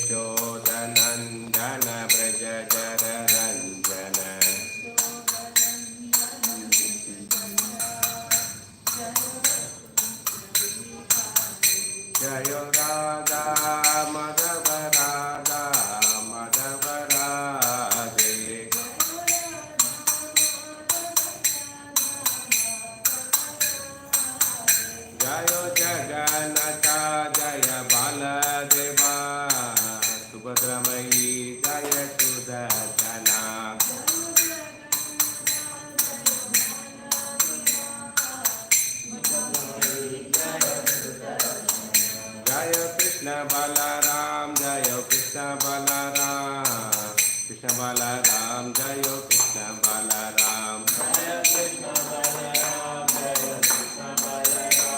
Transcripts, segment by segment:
यशोदनन्दन व्रज जर रञ्जन जय राधा माधव राधा माधव राधे जय जगन्नाथ जय बालदेवा सुभद्रमयी जय सुदर्शना जय कृष्ण बलराम जय कृष्ण बलराम कृष्ण बलराम जय कृष्ण बलराम जय कृष्ण बलराम जय कृष्ण बलराम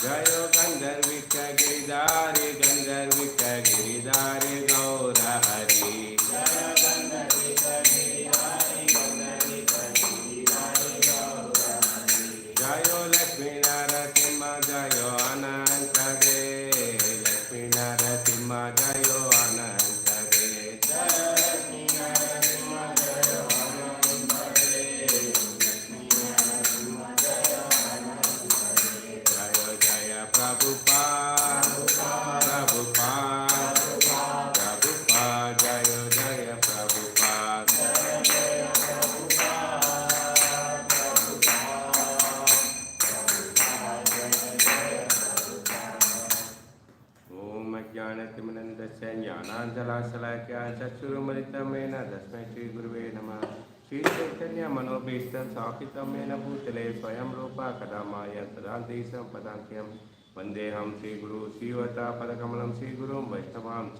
जय गंधर्विक गिरिधारी गौर हरि जय गंधर्विक गिरिधारी गौर हरि जय लक्ष्मी नरसिंह जय अनंत देव लक्ष्मी नरसिंह जय अनंत देव जय लक्ष्मी नरसिंह जय अनंत देव लक्ष्मी नरसिंह जय अनंत देव जय जय प्रभुपाद प्रभुपाद प्रभुपाद जय जय प्रभुपाद जय जय ओम अज्ञानतिमिरन्धस्य ज्ञानाञ्जनशलाकया चक्षुरुन्मिलितं येन तस्मै श्रीगुरुवे नमः श्रीचैतन्यमनोभीष्टं स्थापितं येन भूतले स्वयं रूपा कदा माया तदान्ति सम्पदान्त्यं वन्देऽहं श्रीगुरु श्रीवत्सपदकमलं श्रीगुरुं वैष्णवां च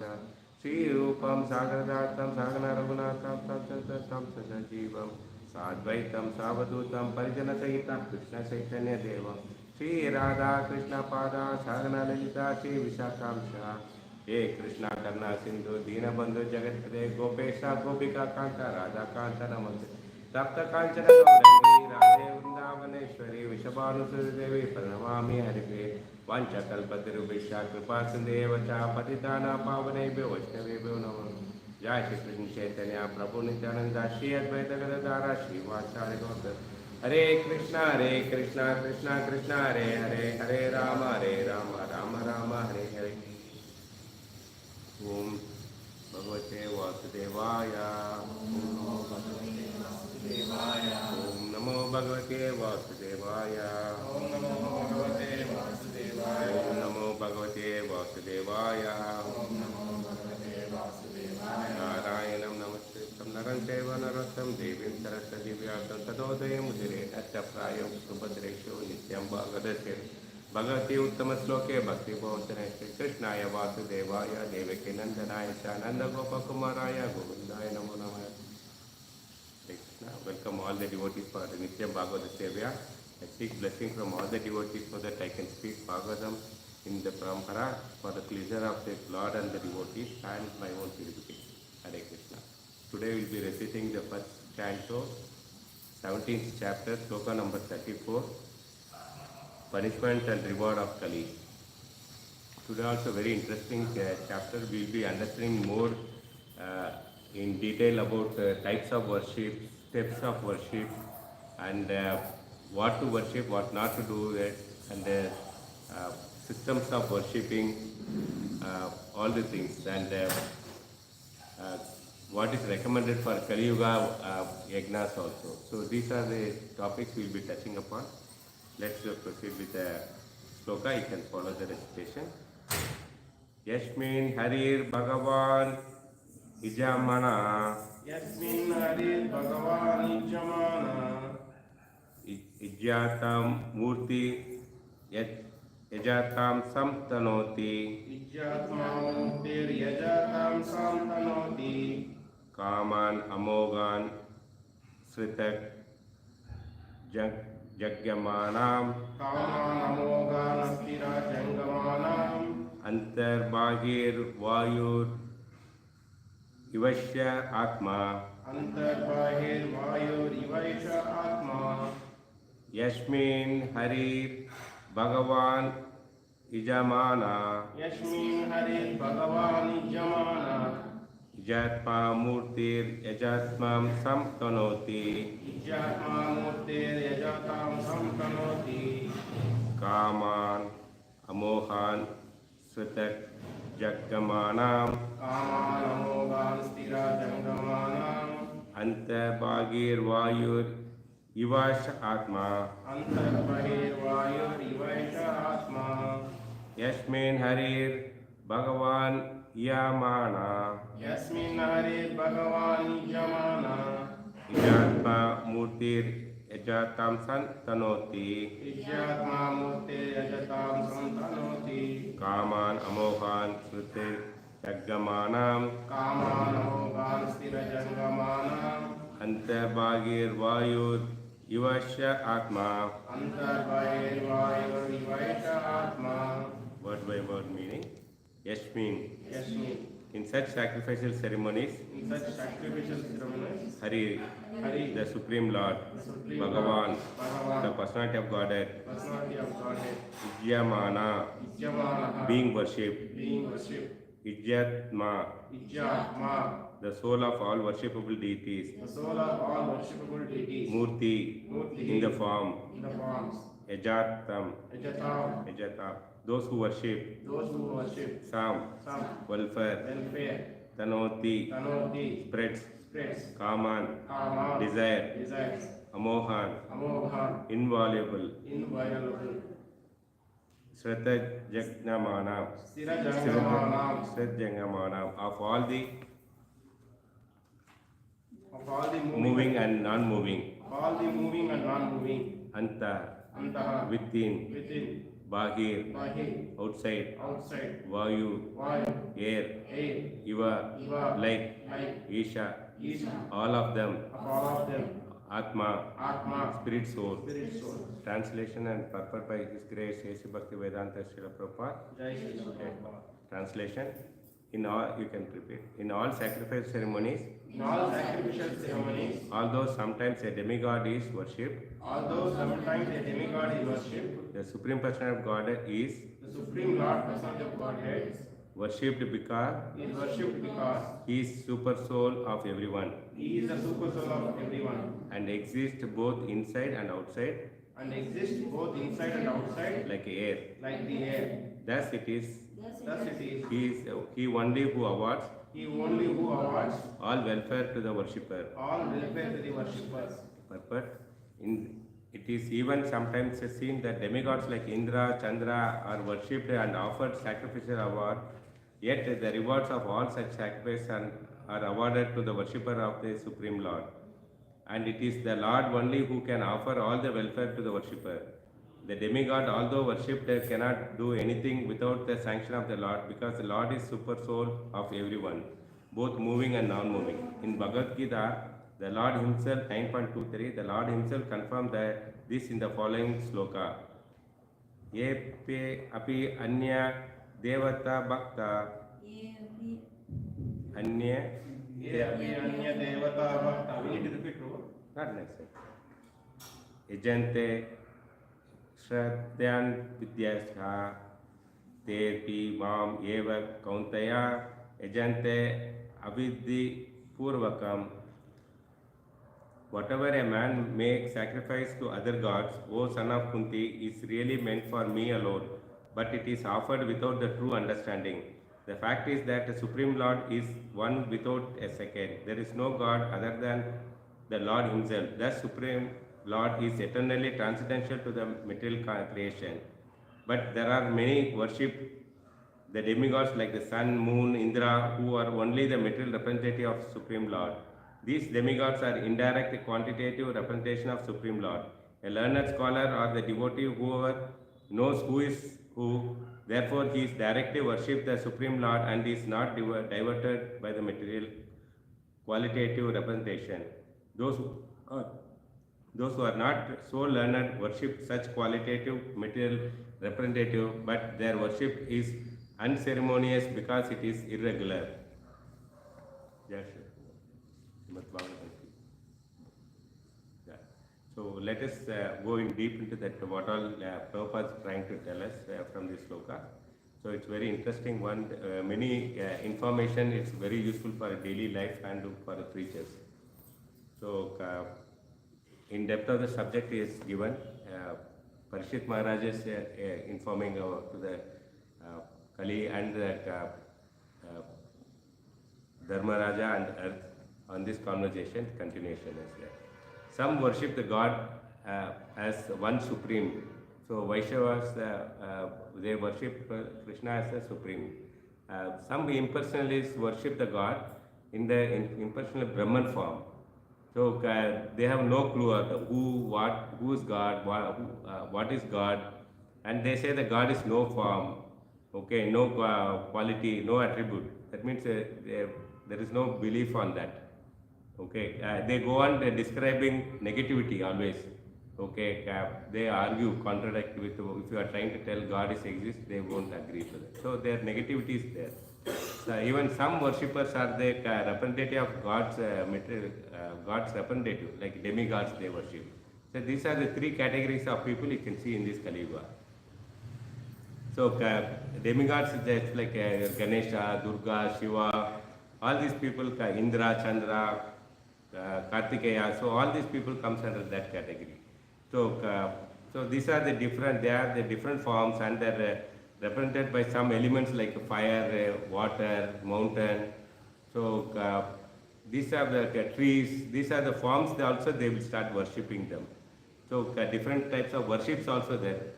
श्रीरूपं सागरदातं सागररघुनाथं तं सजीवं साद्वैतं सावधूतं परिजनसहितं कृष्णचैतन्यदेवं श्रीराधा कृष्णपादा सागरललिता श्रीविशाखां च हे कृष्णा करुणा सिंधु दीनबंधु जगत्पते गोपेश गोपिका कांत राधा कांत नमस्ते तप्त कांचन गौरंगी राधे वृंदावनेश्वरी वृषभानुसुते देवी प्रणमामि हरिप्रिये वाञ्छाकल्पतरुभ्यश्च कृपा सिन्धुभ्येव च पतितानां पावनेभ्यो वैष्णवेभ्यो नमः जय श्री कृष्ण चैतन्य प्रभु नित्यानंद श्री अद्वैत गदाधर श्रीवासादि गौर हरे कृष्णा कृष्णा कृष्णा हरे हरे हरे राम राम राम हरे हरे ओम भगवते वासुदेवाय ओम नमो भगवते वासुदेवाय ओम नमो भगवते वासुदेवाय ओम नमो भगवते वासुदेवाय ओम नमो भगवते वासुदेवाय नारायणं नमस्ते नरं चैव नरोत्तमं देवीं सरस्वतीं व्यासं ततो जयमुदीरये नत्यप्रायं सुभद्रेषु नित्यं भागवतस्य भगवती उत्तम श्लोके भक्ति प्रवचने कृष्णाय वासुदेवाय देवकी नंदनाय च नंदगोपकुमाराय गोविंदाय नमो नमः Krishna. Welcome all the devotees for the Nityam Bhagavata Sevya. I seek blessing from all the devotees so that I can speak Bhagavatam in the parampara for the pleasure of the Lord and the devotees and my own purification. Hare Krishna. Today we will be reciting the first canto, 17th chapter, sloka number 34. Punishment and reward of Kali. Today also very interesting chapter. We will be understanding more in detail about types of worship, steps of worship, and what to worship, what not to do it, and systems of worshipping, all the things, and what is recommended for Kali Yuga yagnas also. So these are the topics we will be touching upon. Let's proceed with the sloka. You can follow the recitation. Yasmin Harir Bhagavan Ijamana Yasmin Harir Bhagavan Ijamana Ijyatam Murti Yajatam Samtanoti Ijyatmamurtir Yajatam Samtanoti Kaman Amogan Sritak Jagyamanam Kaman Stira Jangamanam Antar Bahir Vayur Ivashya Atma Antar Bahir Vayur Ivaisha Atma Yasmin Harir Bhagavan Ijamana Yasmin Hari Bhagavan Ijamana Ijatma Murtir Yajatmam Samtanoti Ijatma Murtir Yajatam Samtanoti Kaman Amohan Sritak Jagamanam Kamanamogan Stira Jangamanam Anta Bhagir Vayur Ivash Atma Antarbahir Vayur Ivaisha Atma Yasmin Harir Bhagavan Yamana Yasmin Hari Bhagavan Ijamana Ijatma Murtir Yajatam Santanoti Ijatma Murtir Yajatam Samtanoti Kaman Amohan Sritir Jagamanam Kamanamogan Stira Jangamanam Anta Bhagir Vayur Ivasya Atma. Antarbahir Vayur Ivaisha Atma Word by word meaning. Yasmin. Yasmin. In such sacrificial ceremonies, In such sacrificial ceremonies, Hari, Hari, the Supreme Lord, the Supreme Bhagavan, Lord, Bhagavan, the personality of Godhead, personality of Godhead, Ijyamana, Ijamana, being worshipped, being worshipped, Ijyatma, Ijatma, the soul of all worshipable deities, the soul of all worshipable deities, Murti, Murti, in the form, in the forms, Ejatam, Ajatam, Ejata, those who worship, those who worship, Sam, some, welfare, welfare, Tanoti, Tanoti, spreads, spreads, Kaman, Kama, desire, desires, Amohan, Amohan, inviolable, inviolable, Shrata Jagnamana, Stira Jangamanam, Srajangamana, of all the of all the moving and non-moving, all the moving and non-moving, Anta, Antaha, within, within, Bahir, Bahir, outside, outside, Vayu, Vayu, air, air, Iva, Iva, light, light, Isha, Isha, all of them, of all of them, Atma, Atma, spirit soul. spirit soul. Translation and purport by His Grace, A.C. Bhakti Vedanta Srila Prabhupada. Jai Shri Prabhupada. Translation. In all, you can prepare. In all sacrifice ceremonies, In all sacrificial ceremonies, although sometimes a demigod is worshipped, although sometimes a demigod is worshipped, the Supreme Person of God is the Supreme Lord, Personality of Godhead, worshipped because is worshipped because He is super soul of everyone He is the super soul of everyone and exists both inside and outside and exists both inside and outside like air. like the air. Thus it is Thus it is He only who awards He only who awards all welfare to the worshipper. all welfare to the worshippers. Purport. It is even sometimes seen that demigods like Indra, Chandra are worshipped and offered sacrificial award, yet the rewards of all such sacrifices are awarded to the worshipper of the Supreme Lord. And it is the Lord only who can offer all the welfare to the worshipper. The demigod, although worshipped, cannot do anything without the sanction of the Lord, because the Lord is super soul of everyone, both moving and non-moving. In Bhagavad Gita, the Lord Himself, 9.23, the Lord Himself confirmed this in the following sloka. Ye pe api anya devata bhakta anya. Ye api anya devata bhakta. We need to repeat, Prabhu. Not necessary. Yajante Shraddhan Vidyasha Tepi Mam Eva Kauntaya Yajante Avidhi Purvakam. Whatever a man makes sacrifice to other gods, O son of Kunti, is really meant for me alone, but it is offered without the true understanding. The fact is that the Supreme Lord is one without a second. There is no God other than the Lord Himself. Thus, Supreme Lord is eternally transcendental to the material creation. But there are many worship the demigods like the sun, moon, Indra, who are only the material representative of Supreme Lord. These demigods are indirect quantitative representation of Supreme Lord. A learned scholar or the devotee, whoever knows who is who, therefore he is directly worship the Supreme Lord and is not diverted by the material qualitative representation. Those who are not so learned worship such qualitative material representative, but their worship is unceremonious because it is irregular. Yes, sir. So So let us go in deep into that, what all Prabhupada is trying to tell us from this sloka. So it's very interesting one, many information, it's very useful for daily life and for the preachers. So in depth of the subject is given. Parishit Maharaj is informing to the Kali and the Dharmaraja and earth on this conversation. Continuation is there. Some worship the God as one supreme. So Vaishnavas, they worship Krishna as the supreme. Some impersonalists worship the God in the impersonal Brahman form. So they have no clue of who is God, what is God, and they say that God is no form, okay, no quality, no attribute. That means there is no belief on that. Okay, they go on describing negativity always. Okay, they argue, contradict with, if you are trying to tell God is exist, they won't agree to that. So their negativity is there. So even some worshippers are the representative of God's material, God's representative, like demigods they worship. So these are the three categories of people you can see in this Kali Yuga. So demigods is just like Ganesha, Durga, Shiva, all these people, Indra, Chandra, Kartikeya, so all these people comes under that category. So, so these are the different, they are the different forms and they're represented by some elements like fire, water, mountain. So these are the trees, these are the forms, they will start worshipping them. So different types of worships also there.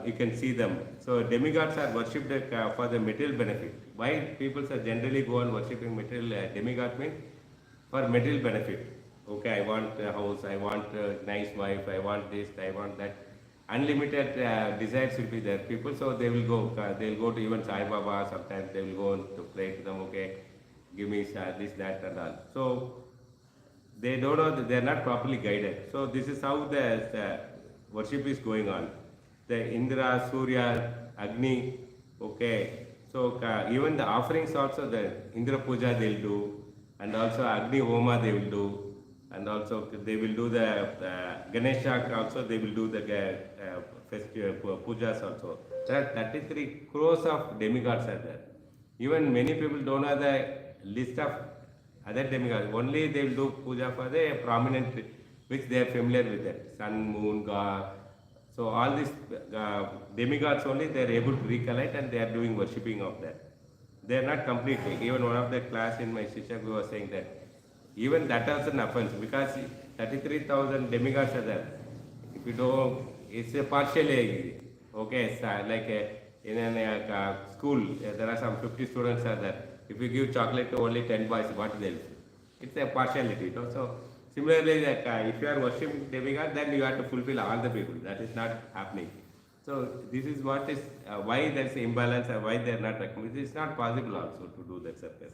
You can see them. So demigods are worshipped for the material benefit. Why people are generally go on worshipping material demigod means for material benefit. Okay, I want a house, I want a nice wife, I want this, I want that. Unlimited desires will be there. People, so they will go to even Sai Baba, sometimes they will go to pray to them, okay, give me this, that and all. So they don't know, they are not properly guided. So this is how the worship is going on. The Indra, Surya, Agni, okay. So even the offerings also, the Indra Puja they will do, and also Agni Homa they will do, and also they will do the Ganesha also, they will do the festival pujas also. There are 33 crores of demigods are there. Even many people don't have the list of other demigods. Only they will do puja for the prominent, which they are familiar with that. Sun, moon, God. So all these demigods only they are able to recollect and they are doing worshipping of that. They are not completely. Even one of the class in my Shishak was saying that even that also an offense because 33,000 demigods are there. If you don't, it's a partially, okay, like in a school, there are some 50 students are there. If you give chocolate to only 10 boys, what they'll do? It's a partiality. You know? So similarly, like, if you are worshipping demigod, then you have to fulfill all the people. That is not happening. So this is what is why there is imbalance and why they are not recognized. It is not possible also to do that circus.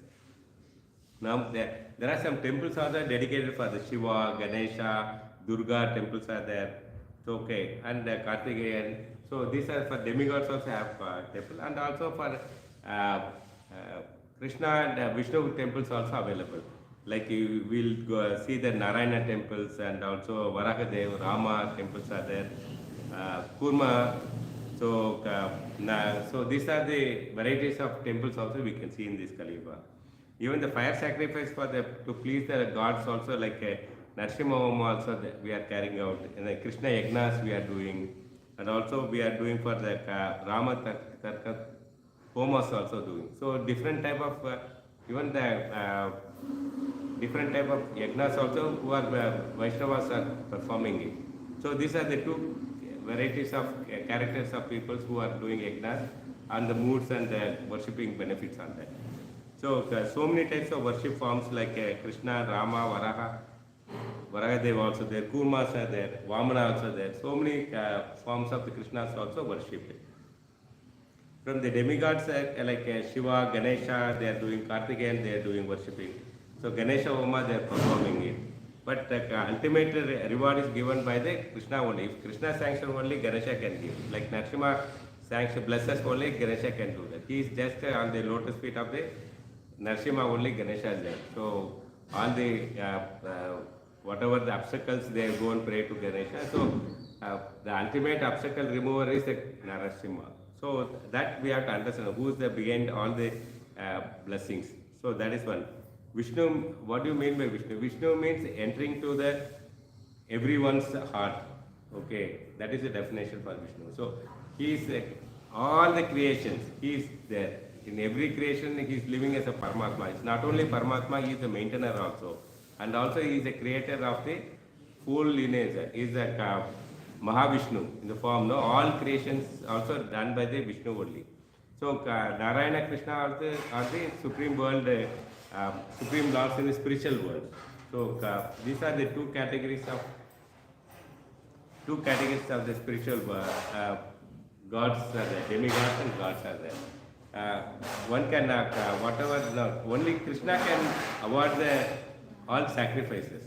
Now there are some temples are there dedicated for the Shiva, Ganesha, Durga temples are there. So okay, and Kartikeyan. So these are for demigods also have temple and also for Krishna and Vishnu temples also available. Like you will go see the Narayana temples and also Varahadev, Rama temples are there. Kurma. So so these are the varieties of temples also we can see in this Kali Yuga. Even the fire sacrifice for to please the gods also like Narsimha Homa also we are carrying out. And the Krishna Yagnas we are doing. And also we are doing for the Rama Tarka Homas also doing. So different type of even the different type of Yagnas also who are Vaishnavas are performing it. So these are the two varieties of characters of people who are doing yagnas and the moods and the worshipping benefits on that. So, so many types of worship forms like Krishna, Rama, Varahadev also there, Kurmas are there, Vamana also there. So many forms of the Krishnas also worshipped. From the demigods like Shiva, Ganesha, they are doing Kartikeyan, they are doing worshipping. So Ganesha Homa, they are performing it. But the ultimate reward is given by the Krishna only. If Krishna sanctions only, Ganesha can give. Like Narsimha sanctions, blesses only, Ganesha can do that. He is just on the lotus feet of the Narsimha only, Ganesha is there. So all the whatever the obstacles, they go and pray to Ganesha. So the ultimate obstacle remover is the Narasimha. So that we have to understand who is the behind all the blessings. So that is one. Vishnu, what do you mean by Vishnu? Vishnu means entering to the everyone's heart. Okay, that is the definition for Vishnu. So he is all the creations. He is there in every creation. He is living as a Paramatma. It's not only Paramatma. He is the maintainer also, and also he is the creator of the full lineage. He is a Mahavishnu in the form. No, all creations also done by the Vishnu only. So Narayana, Krishna are the supreme world, supreme lords in the spiritual world. So these are the two categories of the spiritual gods are there, demigods and gods are there. One can only Krishna can award all sacrifices.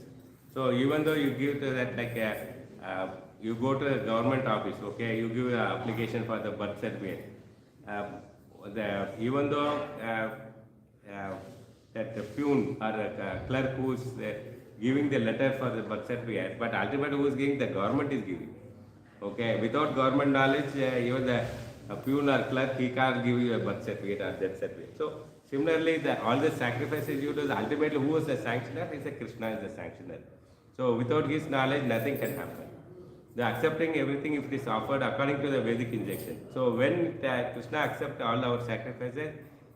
So even though you give to that you go to the government office, okay, you give an application for the birth certificate. Even though that the peon or a clerk who is giving the letter for the birth certificate, but ultimately who is giving, the government is giving. Okay, without government knowledge, even the peon or clerk, he can't give you a birth certificate or death certificate. So similarly, all the sacrifices you do, ultimately who is the sanctioner? Is the Krishna is the sanctioner. So without his knowledge, nothing can happen. The accepting everything if it is offered according to the Vedic injection. So when Krishna accepts all our sacrifices,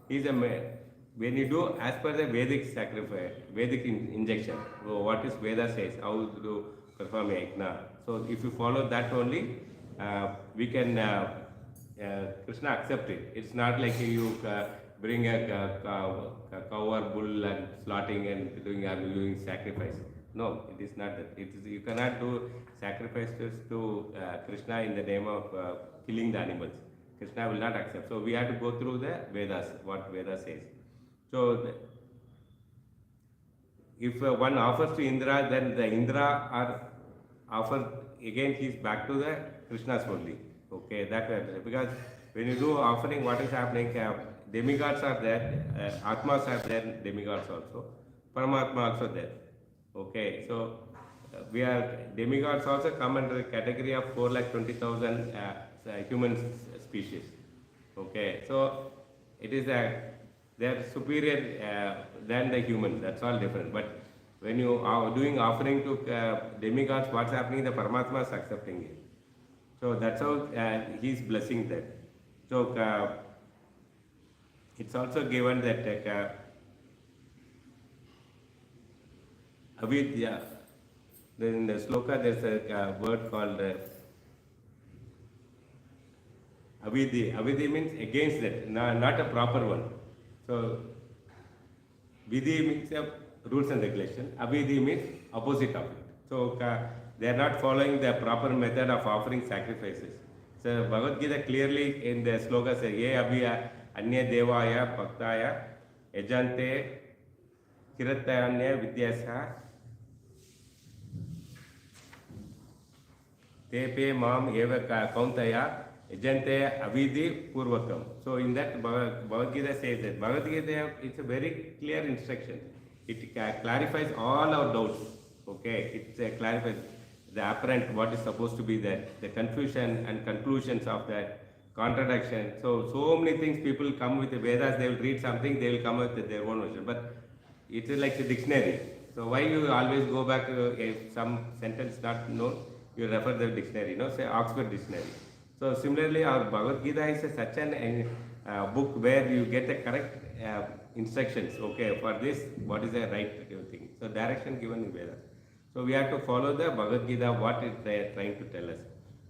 when you do as per the Vedic sacrifice, Vedic injection, so what is Veda says, how to perform a yajna. So if you follow that only, we can Krishna accept it. It's not like you bring a cow or bull and slaughtering and doing sacrifice. No, it is not that. You cannot do sacrifices to Krishna in the name of killing the animals. Krishna will not accept. So we have to go through the Vedas, what Veda says. So if one offers to Indra, then the Indra are offered again. He is back to the Krishna's only. Okay, that way. Because when you do offering, what is happening? Demigods are there, Atmas are there, demigods also, Paramatma also there. Okay, so we are demigods also come under the category of 4,20,000 human species. Okay, so it is they are superior than the humans. That's all different. But when you are doing offering to demigods, what's happening? The Paramatma is accepting it. So that's how he is blessing that. So it's also given that avidya. In the sloka, there's a word called avidya. Avidya means against that, not a proper one. So vidhi means rules and regulation. Avidya means opposite of it. So they are not following the proper method of offering sacrifices. So Bhagavad Gita clearly in the sloka says, Ye abhiya anya devaya bhaktaya yajante kiratanya vidyasa tepe mam eva kauntaya yajante avidhi purvakam. So in that Bhagavad Gita says that Bhagavad Gita, it's a very clear instruction. It clarifies all our doubts. Okay, it clarifies the apparent, what is supposed to be there, the confusion and conclusions of that, contradiction. So many things people come with the Vedas, they will read something, they will come up with their own version. But it is like a dictionary. So why you always go back to some sentence not known, you refer the dictionary, say Oxford Dictionary. So similarly, our Bhagavad Gita is such an book where you get the correct instructions. Okay, for this, what is the right thing? So direction given in Vedas. So we have to follow the Bhagavad Gita, what they are trying to tell us.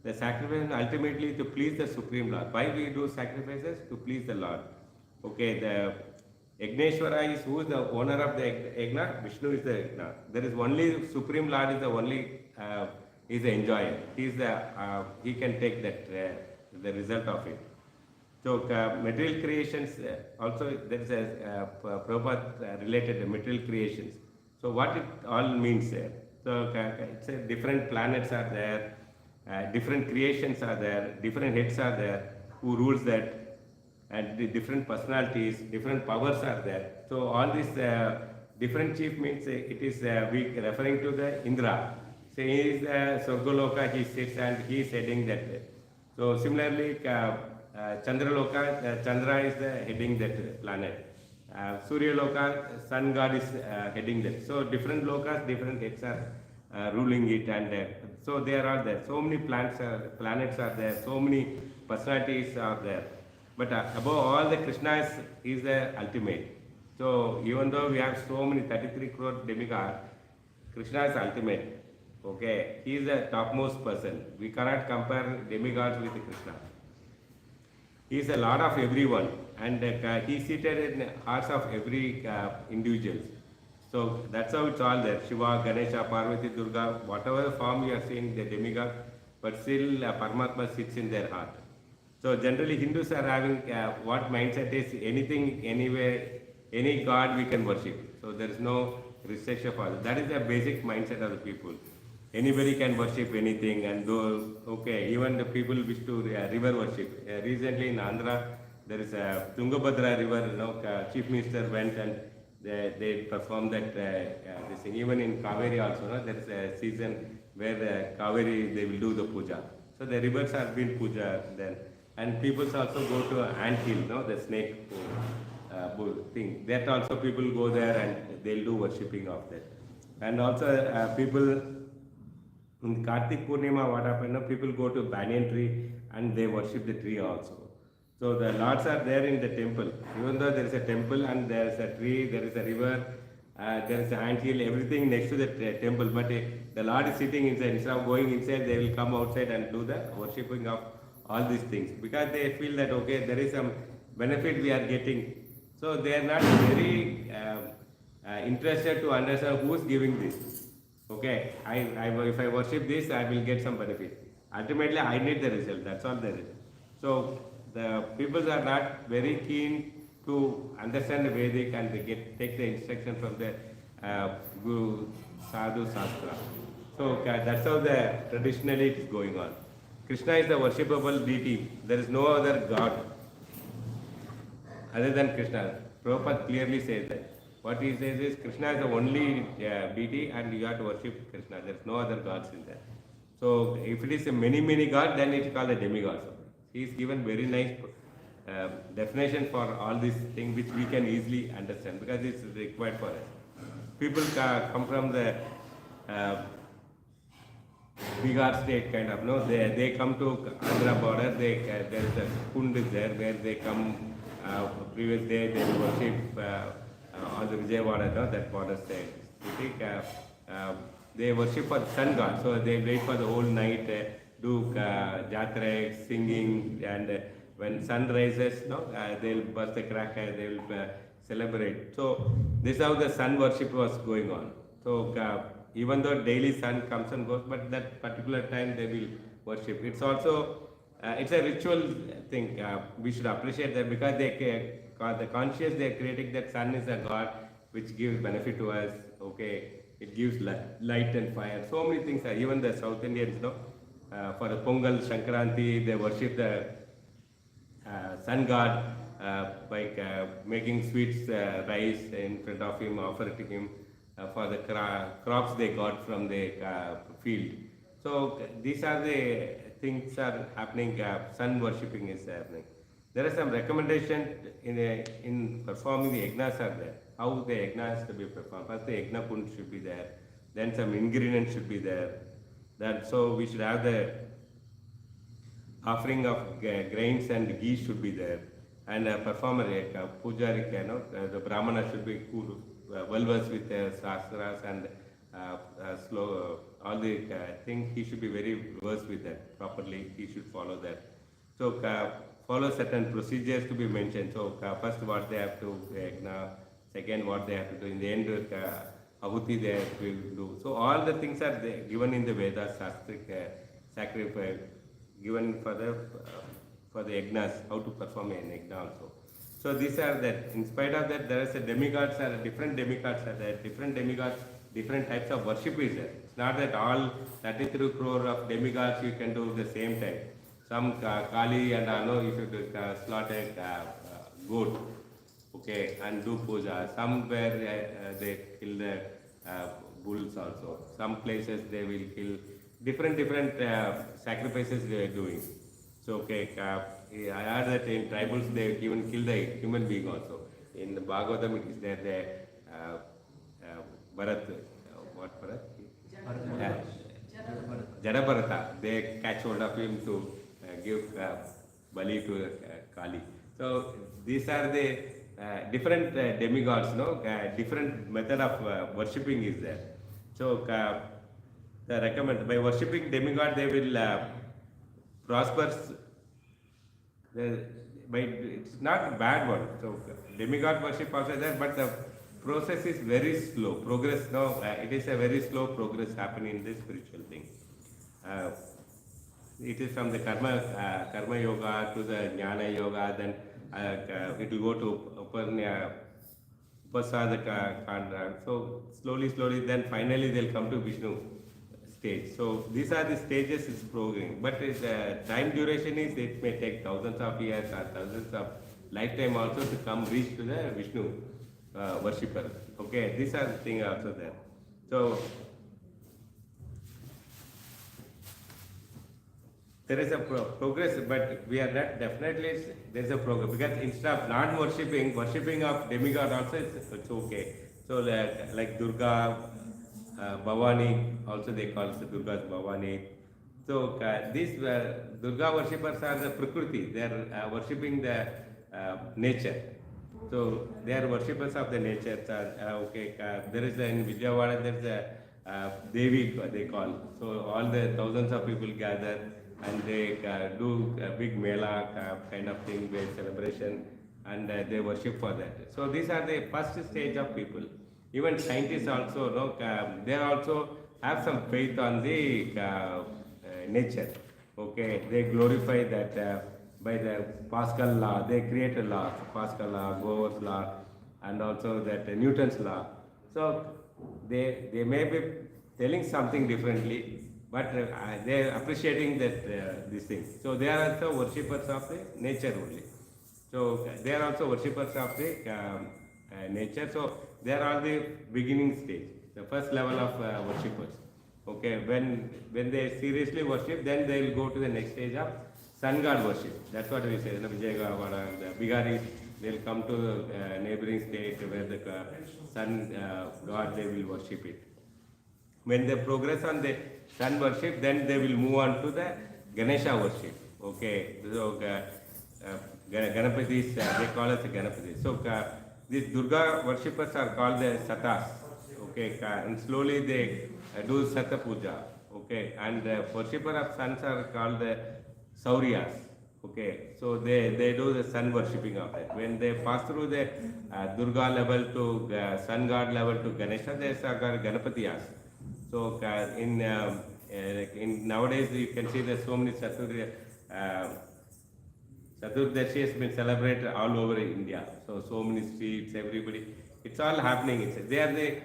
The sacrifice ultimately to please the Supreme Lord. Why we do sacrifices? To please the Lord. Okay, the Yagneshwara is who is the owner of the Yagna? Vishnu is the Yagna. There is only Supreme Lord is the only is the enjoyer. He is he can take that the result of it. So material creations also there is a Prabhupada related material creations. So what it all means there? So it's different planets are there, different creations are there, different heads are there who rules that, and the different personalities, different powers are there. So all these different chief means it is we referring to the Indra. So he is Swargaloka, he sits and he is heading that way. So similarly, Chandraloka, Chandra is heading that planet. Surya Loka, Sun God is heading that. So different lokas, different heads are ruling it, and so there are there. So many planets are there. So many personalities are there. But above all, the Krishna is the ultimate. So even though we have so many 33 crore demigods, Krishna is ultimate. Okay, he is the topmost person. We cannot compare demigods with Krishna. He is the Lord of everyone, and he is seated in the hearts of every individual. So that's how it's all there. Shiva, Ganesha, Parvati, Durga, whatever form you are seeing the demigod, but still Paramatma sits in their heart. So generally Hindus are having what mindset is anything, anywhere, any god we can worship. So there is no restriction for that. That is the basic mindset of the people. Anybody can worship anything, and though, okay, even the people wish to river worship. Recently in Andhra, there is a Tungabhadra river, Chief Minister went and they performed that this thing. Even in Kaveri also, no, there is a season where Kaveri, they will do the puja. So the rivers have been puja then. And people also go to ant hill, no, the snake bull thing. That also people go there and they'll do worshipping of that. And also people in Kartik Purnima, what happened? No, people go to banyan tree and they worship the tree also. So the lords are there in the temple. Even though there is a temple and there is a tree, there is a river, there is an ant hill, everything next to the temple. But the Lord is sitting inside. Instead of going inside, they will come outside and do the worshipping of all these things. Because they feel that, okay, there is some benefit we are getting. So they are not very interested to understand who is giving this. Okay, if I worship this, I will get some benefit. Ultimately, I need the result. That's all there is. So the people are not very keen to understand the Vedic and they take the instruction from the Guru, Sadhu, Shastra. So that's how traditionally it is going on. Krishna is the worshipable deity. There is no other god other than Krishna. Prabhupada clearly says that. What he says is Krishna is the only deity and you have to worship Krishna. There is no other gods in there. So if it is a many gods, then it is called a demigod. He is given very nice definition for all these things which we can easily understand because it's required for us. People come from the Bihar state kind of, no? They come to Andhra border, there is a kund is there where they come previous day they worship on the Vijayawada, no? That border state. They worship for the sun god, so they wait for the whole night, do jatra, singing, and when sun rises, no, they'll burst the cracker, they'll celebrate. So this is how the sun worship was going on. So even though daily sun comes and goes, but that particular time they will worship. It's also it's a ritual thing. We should appreciate that because the conscious they are creating that sun is a god which gives benefit to us. Okay, it gives light and fire. So many things are. Even the South Indians, no, for the Pongal, Shankranti, they worship the sun god by making sweets, rice in front of him, offer it to him for the crops they got from the field. So these are the things are happening. Sun worshipping is happening. There are some recommendations in performing the yajnas are there. How the yajna has to be performed. First the yajna kund should be there. Then some ingredients should be there. So we should have the offering of grains and ghee should be there. And a performer, pujari, the brahmana should be well versed with shastras and all the things. He should be very versed with that properly. He should follow that. So follow certain procedures to be mentioned. So first what they have to yajna, second what they have to do, in the end ahuti they have to do. So all the things are given in the Vedas, Shastric sacrifice, given for the yajnas, how to perform an yajna also. So these are that. In spite of that, there is a demigods are different demigods are there. Different demigods, different types of worship is there. It's not that all 33 crore of demigods you can do the same time. Some Kali and Anu, you should slaughter goat. okay, and do puja. Some where they kill the bulls also. Some places they will kill different sacrifices they are doing. So okay, I heard that in tribals they even kill the human being also. In the Bhagavatam it is there the uh, Bharat, what Bharat? Uh, Jadabharata, they catch hold of him to give Bali to Kali. So these are the different demigods, no? Different method of worshipping is there. So the recommend by worshipping demigod they will prosper. The, by, it's not a bad one. So demigod worship also there, but the process is very slow. Progress, no, it is a very slow progress happening in this spiritual thing. Uh, it is from the karma yoga to the jnana yoga, then it will go to upasada kanda. So slowly, then finally they'll come to Vishnu stage. So these are the stages is progressing. But its time duration is it may take thousands of years or thousands of lifetime also to come reach to the Vishnu worshipper. Okay, these are the things also there. So there is a progress, but we are not definitely there is a progress because instead of not worshipping of demigod also it's okay. So like Durga, Bhavani, also they call it Durga's Bhavani. So these Durga worshippers are the Prakriti. They are worshipping the nature. So they are worshippers of the nature. Okay, there is in Vijayawada there is a Devi they call. So all the thousands of people gather and they do a big mela kind of thing, with celebration, and they worship for that. So these are the first stage of people. Even scientists also, they also have some faith on the nature. Okay, they glorify that by the Pascal law. They create a law, Pascal law, Gover's law, and also that Newton's law. So they may be telling something differently, but they are appreciating that this thing. So they are also worshippers of the nature only. So they are also worshippers of the nature. So they are all the beginning stage, the first level of worshippers. Okay, when they seriously worship, then they will go to the next stage of sun god worship. That's what we say. Vijayawada, the Bigaris, they will come to the neighboring state where the sun god they will worship it. When they progress on the sun worship, then they will move on to the Ganesha worship. Okay, so Ganapatis, they call us Ganapatis. So these Durga worshippers are called the Satas. Okay, and slowly they do Sata Puja. Okay, and the worshipper of suns are called the Sauryas. Okay, so they do the sun worshipping of it. When they pass through the Durga level to sun god level to Ganesha, they are called Ganapatiyas. So in nowadays you can see that so many Chaturdashi has been celebrated all over India. So many streets, everybody, it's all happening. They are the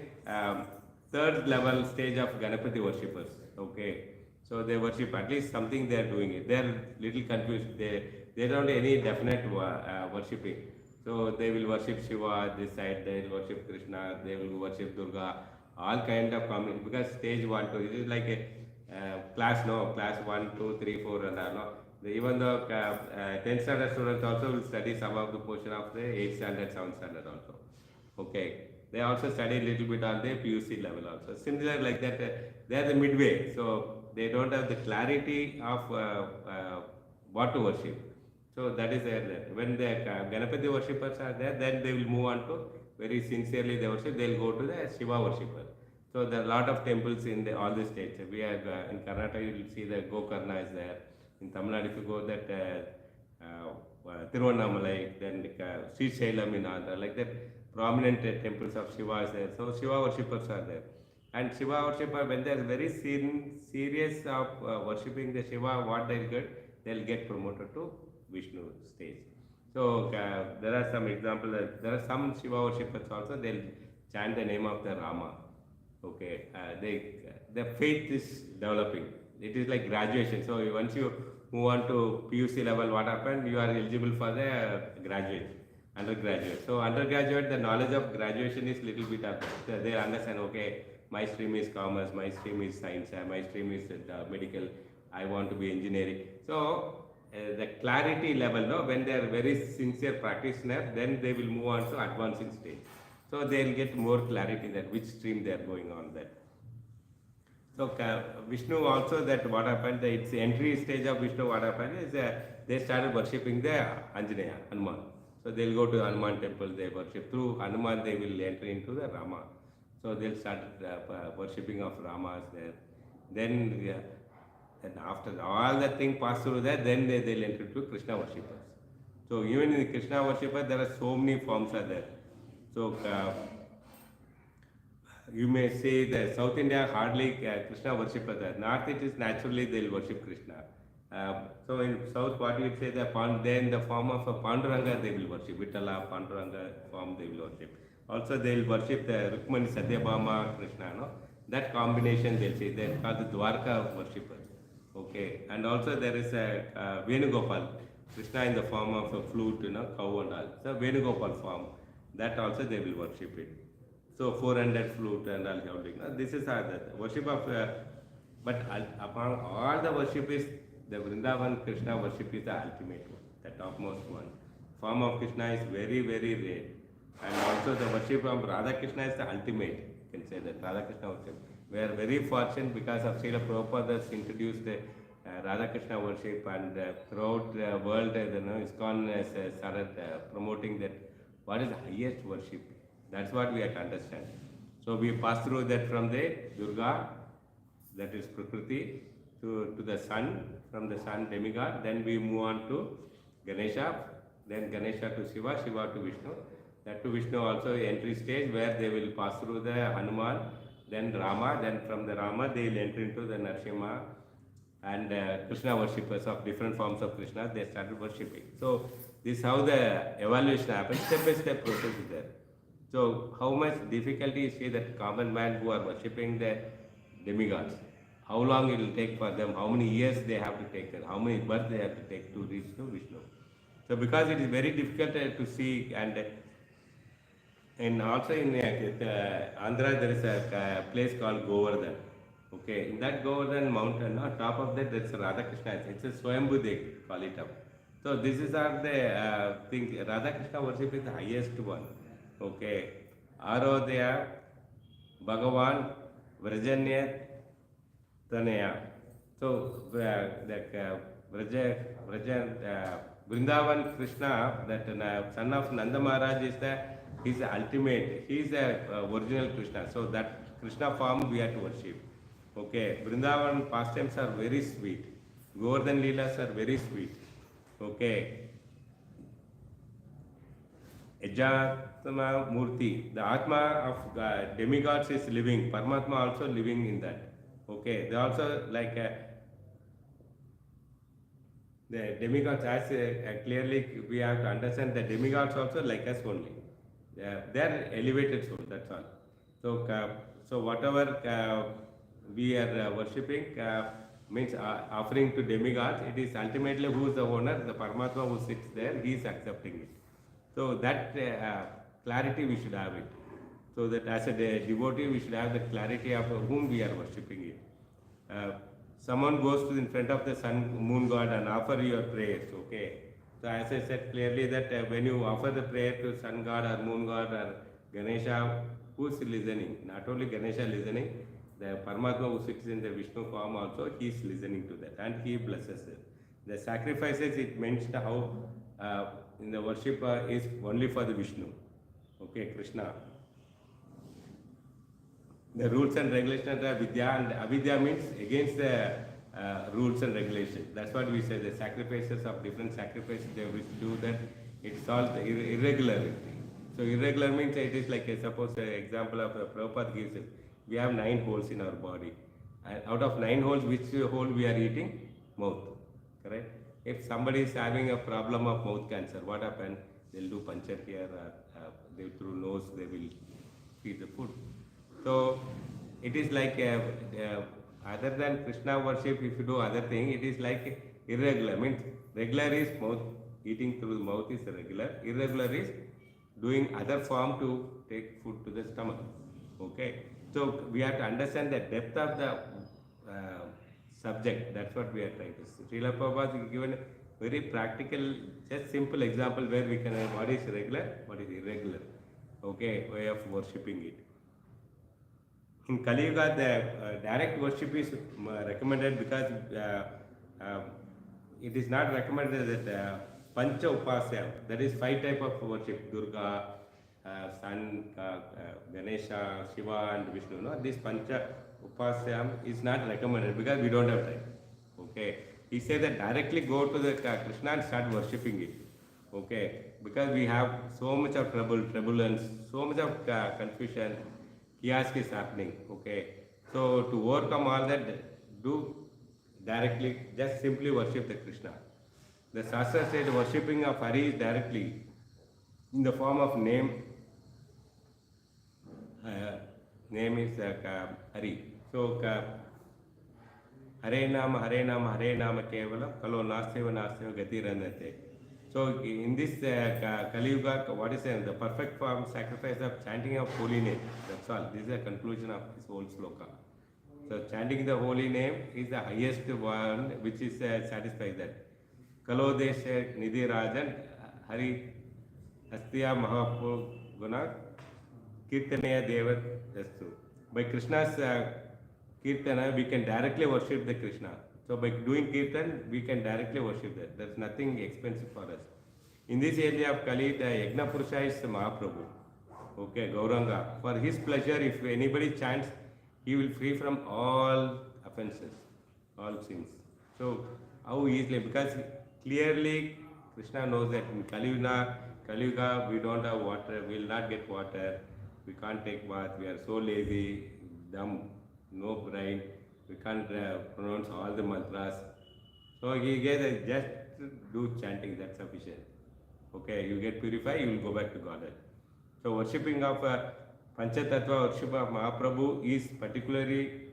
third level stage of Ganapati worshippers. Okay, so they worship at least something they are doing it. They are little confused. They don't have any definite worshipping. So they will worship Shiva this side. They will worship Krishna. They will worship Durga. All kind of combination because stage 1, 2. It is like a class 1, 2, 3, 4 and all. No. Even the 10th standard students also will study some of the portion of the 8th standard, 7th standard also. Okay, they also study a little bit on the PUC level also. Similar like that, they are the midway, so they don't have the clarity of what to worship. So that is there. When the Ganapati worshippers are there, then they will move on to very sincerely they worship. They will go to the Shiva worshipper. So there are a lot of temples in all the states. We are in Karnataka, you will see the Gokarna is there. In Tamil Nadu, if you go that Tiruvannamalai, then Sri Shailam in Andhra, like that prominent temples of Shiva is there. So Shiva worshippers are there. And Shiva worshipper, when they are very serious of worshipping the Shiva, what they'll get promoted to Vishnu stage. So there are some examples. There are some Shiva worshippers also. They'll chant the name of the Rama. Okay, the faith is developing. It is like graduation. So once you move on to PUC level, what happened? You are eligible for the graduate. undergraduate. So undergraduate, the knowledge of graduation is little bit of that. They understand, okay, my stream is commerce, my stream is science, my stream is medical, I want to be engineering. So the clarity level, no, when they are very sincere practitioner, then they will move on to advancing stage. So they'll get more clarity that which stream they are going on that. So Vishnu also, that what happened, its entry stage of Vishnu, what happened is they started worshipping the Anjaneya, Hanuman. So they'll go to Hanuman temple, they worship. Through Hanuman they will enter into the Rama. So they'll start worshipping of Ramas there. Then, and after all that thing pass through that, then they'll enter into Krishna worshippers. So even in the Krishna worshippers, there are so many forms are there. So you may say that South India hardly Krishna worshippers there. North it is naturally they'll worship Krishna. So in South, what you would say, then the form of a Panduranga they will worship. Vittala, Panduranga form they will worship. Also they will worship the Rukmani, Satyabhama, Krishna. No? That combination they'll say. They're called the Dwarka worshippers. Okay. And also there is a Venugopal, Krishna in the form of a flute, cow and all. So Venugopal form. That also they will worship it. So 400 flute and all holding. This is the worship of, but upon all the worship is, the Vrindavan Krishna worship is the ultimate one, the topmost one. Form of Krishna is very, very rare. And also the worship of Radha Krishna is the ultimate. You can say that Radha Krishna worship. We are very fortunate because of Srila Prabhupada has introduced Radha Krishna worship, and throughout the world, ISKCON has started promoting that what is the highest worship. That's what we have to understand. So we pass through that from the Durga, that is Prakriti, to the sun, from the sun demigod, then we move on to Ganesha, then Ganesha to Shiva, Shiva to Vishnu. That to Vishnu also entry stage where they will pass through the Hanuman, then Rama, then from the Rama they will enter into the Narsimha, and Krishna worshippers of different forms of Krishna, they started worshipping. So this is how the evaluation happens, step by step process is there. So how much difficulty is here that common man who are worshipping the demigods, how long it will take for them, how many years they have to take, how many births they have to take to reach to Vishnu. So because it is very difficult to see, and also in Andhra there is a place called Govardhan. Okay, in that Govardhan mountain, on top of that there is a Radha Krishna. It's a Swayambhu they call it up. So this is the thing. Radha Krishna worship is the highest one. Okay, Arodhya, Bhagavan, Vrajanya, Tanaya. So Vrindavan Krishna, that son of Nanda Maharaj, is the ultimate. He is the original Krishna. So that Krishna form we have to worship. Okay, Vrindavan pastimes are very sweet. Govardhan Leelas are very sweet. Okay. Ejatma Murti, the Atma of demigods is living. Paramatma also living in that. Okay, they also like the demigods, as clearly we have to understand the demigods also like us only. They are elevated soul, that's all. So whatever we are worshipping means offering to demigods, it is ultimately who is the owner, the Paramatma who sits there, he is accepting it. So that clarity we should have it. So that as a devotee we should have the clarity of whom we are worshipping it. Someone goes to in front of the sun, moon god and offer your prayers, okay. So as I said clearly that when you offer the prayer to sun god or moon god or Ganesha, who is listening? Not only Ganesha listening, the Paramatma who sits in the Vishnu form also, he is listening to that and he blesses it. The sacrifices, it mentioned how in the worship is only for the Vishnu, okay, Krishna. The rules and regulations are Vidya, and Avidya means against the rules and regulations. That's what we say, the sacrifices of different sacrifices they wish to do, that it's all irregularity. So irregular means it is like, suppose an example of Prabhupada gives us, we have 9 holes in our body. And out of 9 holes, which hole we are eating? Mouth, correct? If somebody is having a problem of mouth cancer, what happens? They'll do puncture here, they through nose, they will feed the food. So it is like other than Krishna worship, if you do other thing, it is like irregular. Means regular is mouth, eating through the mouth is regular. Irregular is doing other form to take food to the stomach. Okay, so we have to understand the depth of the subject. That's what we are trying to see. Srila Prabhupada has given a very practical, just simple example where we can have what is regular, what is irregular. Okay, way of worshipping it. In Kali Yuga, the direct worship is recommended because it is not recommended that Pancha Upasya, that is 5 type of worship, Durga, Sun, Ganesha, Shiva and Vishnu. No? This Pancha Upasya is not recommended because we don't have time. Okay. He said that directly go to the Krishna and start worshipping it. Okay. Because we have so much of turbulence, so much of confusion, chaos is happening. Okay. So to overcome all that, do directly, just simply worship the Krishna. The Shastra said worshipping of Hari is directly in the form of name. Name is Hari. So Hare Nama, Hare Nama, Hare Nama Kevalam, Kalo Naseva Naseva Gati Ranate. So in this Kali Yuga, what is the perfect form sacrifice of chanting of holy name? That's all. This is the conclusion of this whole sloka. So chanting the holy name is the highest one which is satisfies that. Kalo Desha Nidhi Rajan Hari Astya Mahapu Guna Kirtanaya Deva Dastu. By Krishna's Kirtana, we can directly worship the Krishna. So by doing Kirtan, we can directly worship that. There's nothing expensive for us. In this area of Kali, the Yajna Purusha is Mahaprabhu. Okay, Gauranga. For his pleasure, if anybody chants, he will free from all offenses, all sins. So how easily? Because clearly Krishna knows that in Kali Yuga, we don't have water, we will not get water, we can't take bath, we are so lazy, dumb, no brain, we can't pronounce all the mantras. So he gave just do chanting, that's sufficient. Okay, you get purified, you will go back to Godhead. So worshipping of Panchatattva, worship of Mahaprabhu is particularly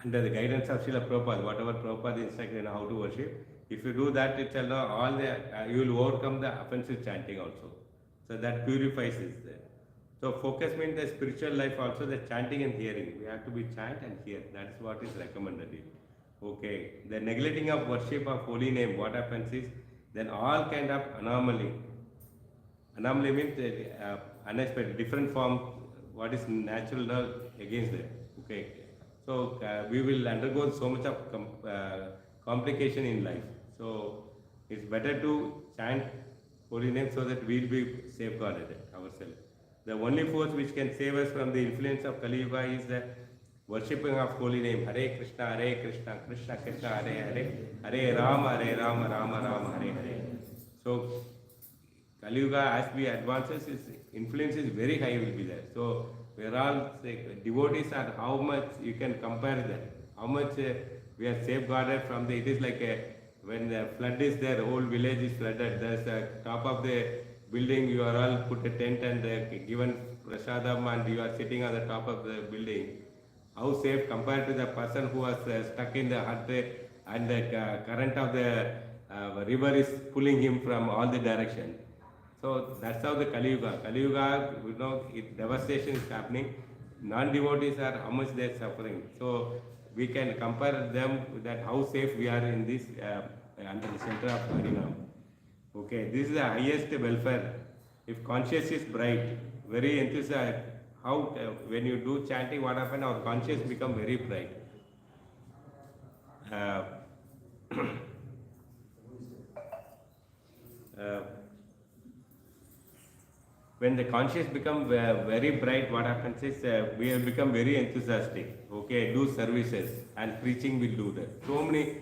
under the guidance of Srila Prabhupada, whatever Prabhupada instructed how to worship. If you do that, it shall know all the, you will overcome the offensive chanting also. So that purifies it there. So focus means the spiritual life also, the chanting and hearing. We have to be chant and hear. That is what is recommended. Okay. The neglecting of worship of holy name, what happens is, then all kind of anomaly. Anomaly means unexpected, different form, what is natural now against that. Okay. So we will undergo so much of complication in life. So it's better to chant holy name so that we will be safeguarded ourselves. The only force which can save us from the influence of Kali Yuga is the worshipping of holy name. Hare Krishna, Krishna Krishna, Hare Hare, Hare Rama, Rama Rama, Hare Hare. So Kali Yuga, as we advances, its influence is very high will be there. So we are all devotees are how much you can compare that. How much we are safeguarded from the, it is like when the flood is there, the whole village is flooded. There's a top of the building, you are all put a tent and given prasadam and you are sitting on the top of the building. How safe compared to the person who was stuck in the hut and the current of the river is pulling him from all the direction. So that's how the Kali Yuga. Kali Yuga, you know, devastation is happening. Non-devotees are how much they are suffering. So we can compare them with that how safe we are in this under the center of Harinam. Okay, this is the highest welfare. If conscience is bright, very enthusiastic, how when you do chanting, what happens? Our conscience become very bright. When the conscience become very bright, what happens is we have become very enthusiastic. Okay, do services and preaching will do that. So many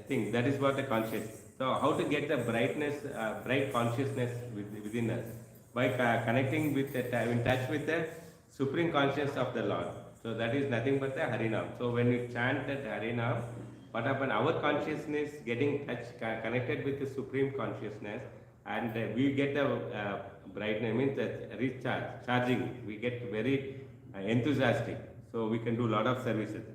things. That is what the conscience. So how to get the brightness, bright consciousness within us? By connecting with, in touch with the supreme consciousness of the Lord. So that is nothing but the Harinam. So when you chant that Harinam, what happens? Our consciousness getting connected with the supreme consciousness, and we get a brightness, means that charging. We get very enthusiastic. So we can do a lot of services.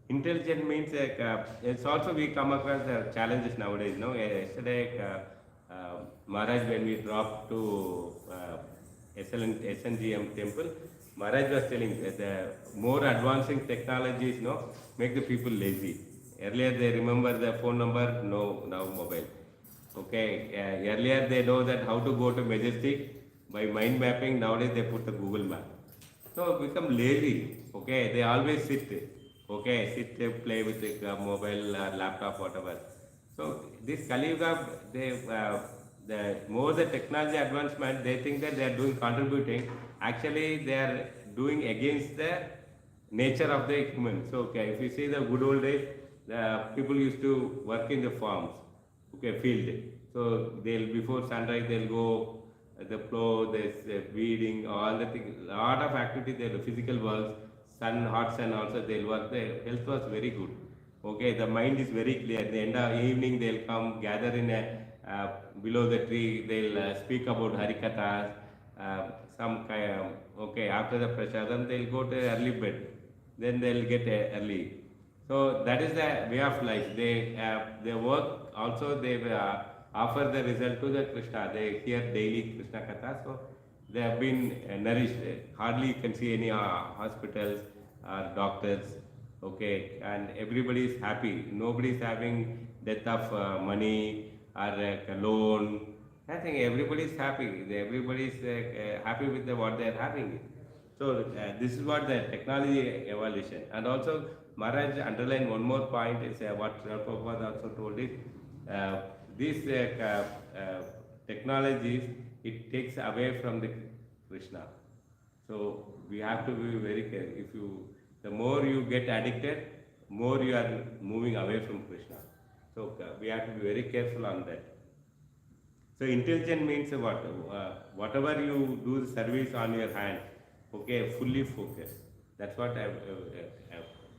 Intelligent means it's also we come across challenges nowadays. No, yesterday Maharaj, when we dropped to SNGM temple, Maharaj was telling that the more advancing technologies, no, make the people lazy. Earlier they remember the phone number, no, now mobile. Okay, earlier they know that how to go to Majestic by mind mapping. Nowadays they put the Google map. So become lazy. Okay, they always sit. Okay, sit, play with the mobile or laptop, whatever. So this Kali Yuga, the more the technology advancement, they think that they are doing contributing. Actually, they are doing against the nature of the human. So okay, if you see the good old days, the people used to work in the farms, okay, field. So they'll before sunrise they'll go the plow, there's weeding, all the things, lot of activity there, physical work, hot sun also they'll work. The health was very good. Okay, the mind is very clear. At the end of evening they'll come gather in a below the tree. They'll speak about harikathas. Some kind. Okay, after the prasadam they'll go to early bed. Then they'll get early. So that is the way of life. They work also. They offer the result to the Krishna. They hear daily Krishna Katha. So they have been nourished. Hardly you can see any hospitals or doctors. Okay, and everybody is happy. Nobody is having death of money or loan. I think everybody is happy. Everybody is happy with what they are having. So this is what the technology evolution. And also Maharaj underlined one more point is what Prabhupada also told is these technologies, it takes away from the Krishna. So we have to be very careful. If you, the more you get addicted, more you are moving away from Krishna. So we have to be very careful on that. So intelligent means what? Whatever you do the service on your hand, okay, fully focused. That's what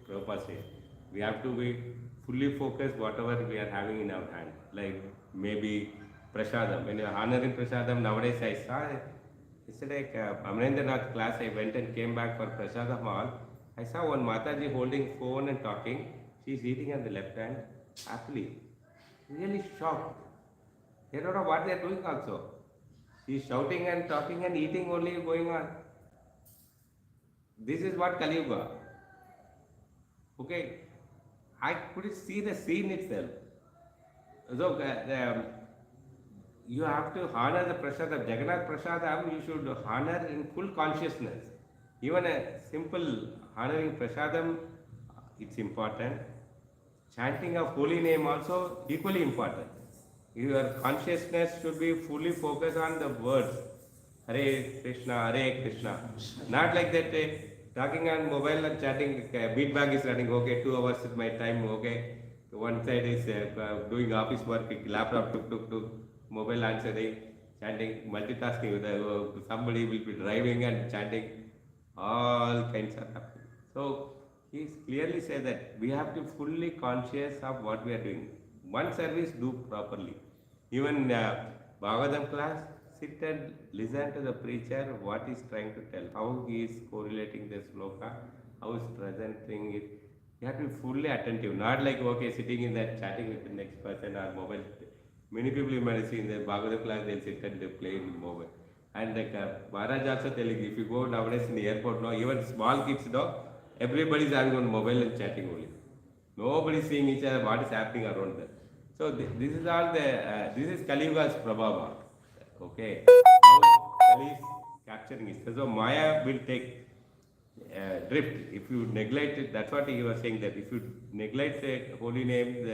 Prabhupada says. We have to be fully focused whatever we are having in our hand. Like maybe prasadam. When you are honoring prasadam, nowadays I saw yesterday Amrendranath class. I went and came back for prasadam hall. I saw one Mataji holding phone and talking. She is eating on the left hand happily. Really shocked. They don't know what they are doing also. She is shouting and talking and eating only going on. This is what Kali Yuga. Okay, I could see the scene itself. So you have to honor the prasadam. Jagannath prasadam you should honor in full consciousness. Even a simple honoring prasadam, it's important. Chanting of holy name also equally important. Your consciousness should be fully focused on the words. Hare Krishna, Hare Krishna. Not like that talking on mobile and chatting, beat bag is running, okay, 2 hours is my time, okay. One side is doing office work, laptop, tuk, mobile answering, chanting, multitasking, somebody will be driving and chanting, all kinds of happening. So he clearly said that we have to fully conscious of what we are doing. One service do properly. Even Bhagavatam class, sit and listen to the preacher, what he's trying to tell, how he is correlating the sloka, how he is presenting it. You have to be fully attentive, not like, okay, sitting in that chatting with the next person or mobile. Many people you might see in the Bhagavatam class, they'll sit and they play in mobile. And like Maharaj also telling, if you go nowadays in the airport, no, even small kids, no, everybody is having on mobile and chatting only. Nobody is seeing each other, what is happening around them. So this is all the, this is Kali Yuga's Prabhava. Okay, how Kali is capturing it. So Maya will take drift if you neglect it. That's what he was saying, that if you neglect the holy name,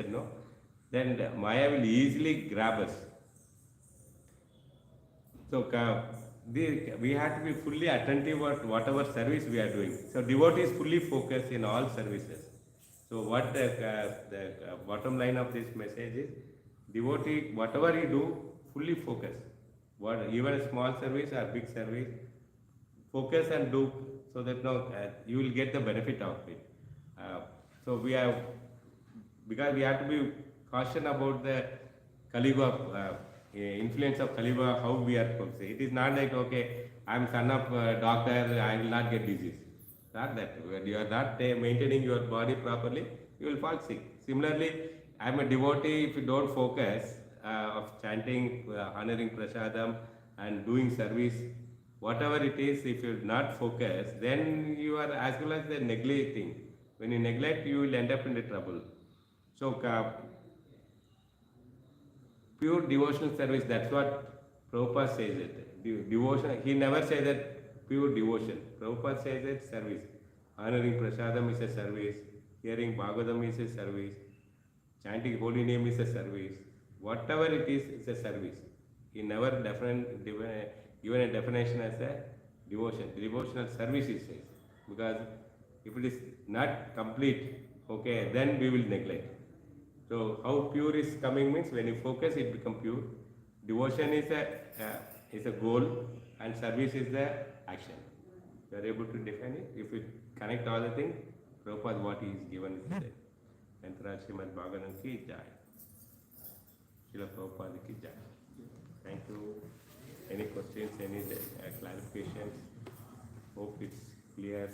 then Maya will easily grab us. So we have to be fully attentive at whatever service we are doing. So devotee is fully focused in all services. So what the bottom line of this message is, devotee, whatever you do, fully focus. Even a small service or big service, focus and do, so that you will get the benefit of it. So because we have to be cautious about the Kali Yuga, influence of Kali Yuga, how we are focusing. It is not like, okay, I am son of a doctor, I will not get disease. Not that. When you are not maintaining your body properly, you will fall sick. Similarly, I am a devotee. If you don't focus of chanting, honoring prasadam, and doing service, whatever it is, if you not focus, then you are as well as the neglecting. When you neglect, you will end up in the trouble. So, pure devotional service, that's what Prabhupada says it. Devotion, he never says that pure devotion. Prabhupada says that service. Honoring prasadam is a service. Hearing Bhagavatam is a service. Chanting holy name is a service. Whatever it is, it's a service. He never given a definition as a devotion. Devotional service, he says. Because if it is not complete, okay, then we will neglect. So how pure is coming means when you focus, it becomes pure. Devotion is a goal, and service is the action. You are able to define it. If you connect all the things, Prabhupada what he is given is there. Antara Srimad Bhagavatam ki jai. Srila Prabhupada ki jai. Thank you. Any questions, any clarifications? Hope it's clear.